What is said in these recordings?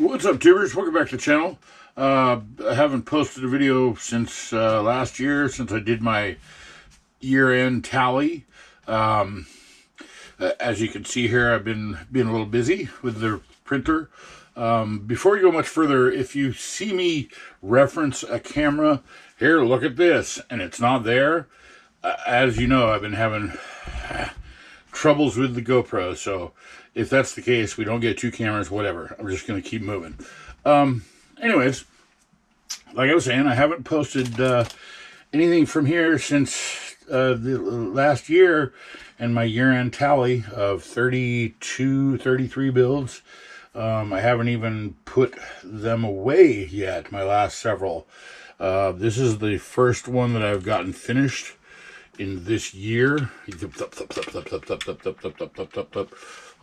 What's up, tubers? Welcome back to the channel. I haven't posted a video since last year, since I did my year-end tally. As you can see here, I've been being a little busy with the printer. Before we go much further, if you see me reference a camera, here, look at this, and it's not there, as you know, I've been having troubles with the GoPro, so if that's the case, we don't get two cameras, whatever. I'm just going to keep moving. Anyways, like I was saying, I haven't posted anything from here since the last year and my year-end tally of 33 builds. I haven't even put them away yet, my last several. This is the first one that I've gotten finished in this year.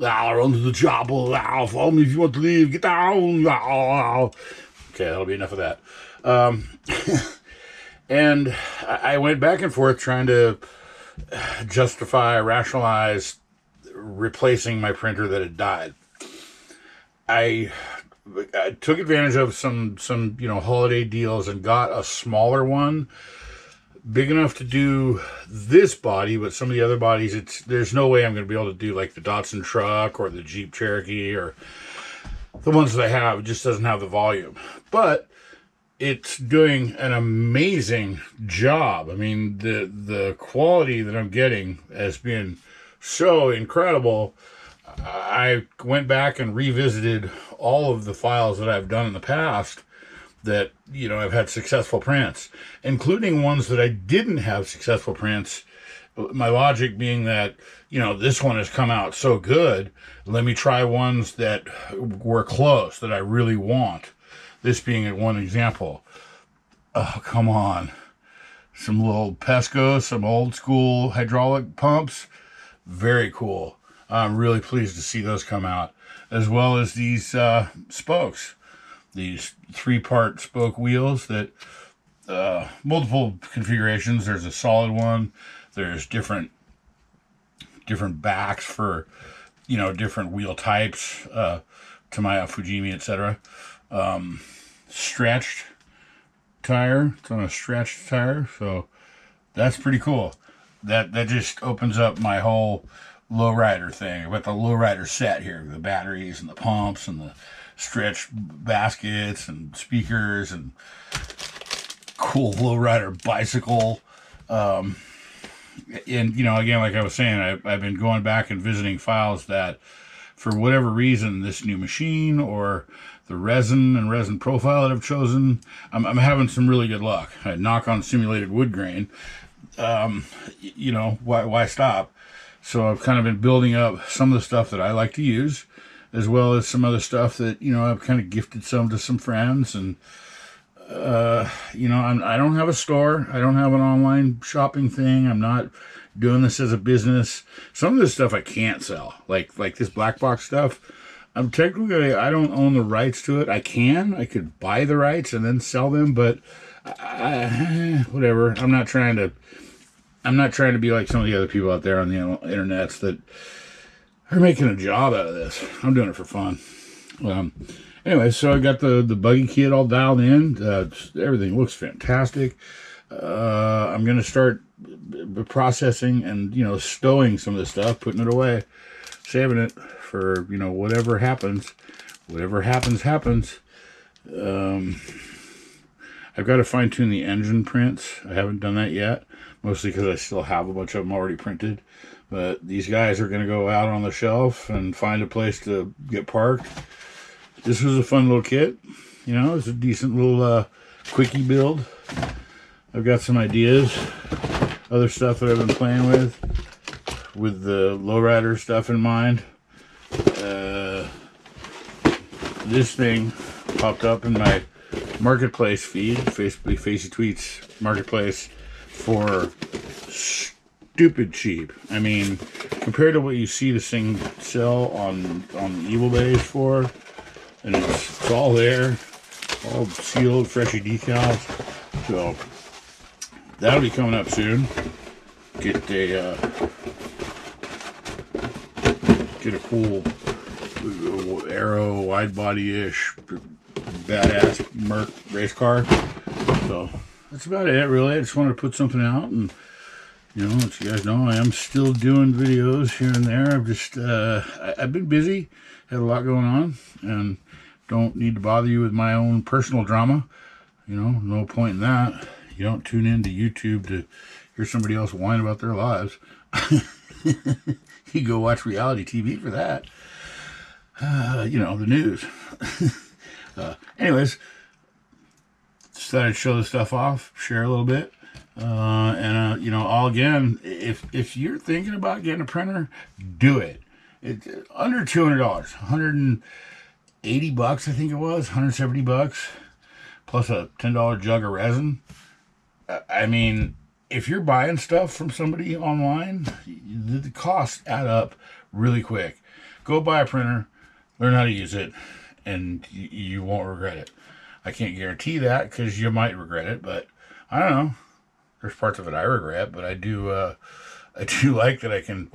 Run to the chopper, follow me if you want to leave, get down. Okay, that'll be enough of that. And I went back and forth trying to justify, rationalize replacing my printer that had died. I took advantage of some holiday deals and got a smaller one, big enough to do this body, but some of the other bodies, there's no way I'm going to be able to do like the Datsun truck or the Jeep Cherokee or the ones that I have. It just doesn't have the volume, but it's doing an amazing job. I mean, the quality that I'm getting has been so incredible. I went back and revisited all of the files that I've done in the past that, I've had successful prints, including ones that I didn't have successful prints. My logic being that, this one has come out so good, let me try ones that were close, that I really want. This being one example. Oh, come on. Some little Pesco, some old school hydraulic pumps. Very cool. I'm really pleased to see those come out, as well as these spokes. These 3-part spoke wheels that multiple configurations. There's a solid one. There's different backs for different wheel types, Tamiya, Fujimi, etc. Stretched tire. It's on a stretched tire, so that's pretty cool. That just opens up my whole lowrider thing. I've got the lowrider set here, the batteries and the pumps and the stretch baskets and speakers and cool lowrider bicycle. And again, like I was saying, I've been going back and visiting files that, for whatever reason, this new machine or the resin and resin profile that I've chosen, I'm having some really good luck. I knock on simulated wood grain. Why stop? So I've kind of been building up some of the stuff that I like to use, as well as some other stuff that, I've kind of gifted some to some friends. And, I don't have a store. I don't have an online shopping thing. I'm not doing this as a business. Some of this stuff I can't sell, like this black box stuff. I don't own the rights to it. I could buy the rights and then sell them, but whatever. I'm not trying to be like some of the other people out there on the internets that are making a job out of this. I'm doing it for fun. Anyway, so I got the buggy kit all dialed in. Everything looks fantastic. I'm going to start processing and, stowing some of this stuff, putting it away, saving it for, whatever happens. Whatever happens. I've got to fine-tune the engine prints. I haven't done that yet, mostly because I still have a bunch of them already printed. But these guys are going to go out on the shelf and find a place to get parked. This was a fun little kit. It's a decent little quickie build. I've got some ideas, other stuff that I've been playing with the lowrider stuff in mind. This thing popped up in my marketplace feed, Facey Tweets marketplace, for stupid cheap. I mean, compared to what you see this thing sell on Evil Days for, and it's all there, all sealed, freshy decals. So that'll be coming up soon. Get a cool aero wide body-ish badass Merc race car. So that's about it, really. I just wanted to put something out, and you know, as you guys know, I am still doing videos here and there. I've just I've been busy, had a lot going on, and don't need to bother you with my own personal drama. You know, no point in that. You don't tune into YouTube to hear somebody else whine about their lives. You go watch reality TV for that. You know, the news. Anyways, just thought I'd show this stuff off, share a little bit. You know, all again, if you're thinking about getting a printer, do it. It's under $200, $180, I think it was, $170, plus a $10 jug of resin. I mean, if you're buying stuff from somebody online, the costs add up really quick. Go buy a printer, learn how to use it, and you won't regret it. I can't guarantee that because you might regret it, but I don't know. There's parts of it I regret, but I do like that I can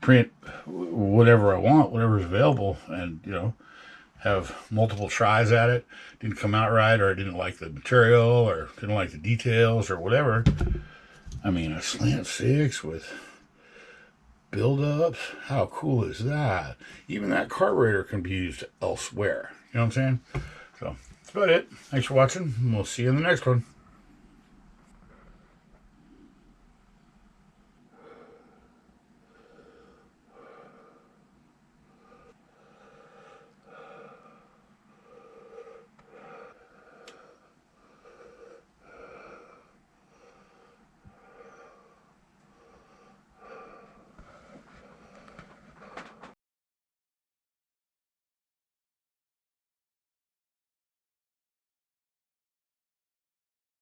print whatever I want, whatever's available, and you know, have multiple tries at it. Didn't come out right, or I didn't like the material, or didn't like the details, or whatever. I mean, a slant 6 with build-ups, how cool is that? Even that carburetor can be used elsewhere. You know what I'm saying? So that's about it. Thanks for watching, and we'll see you in the next one.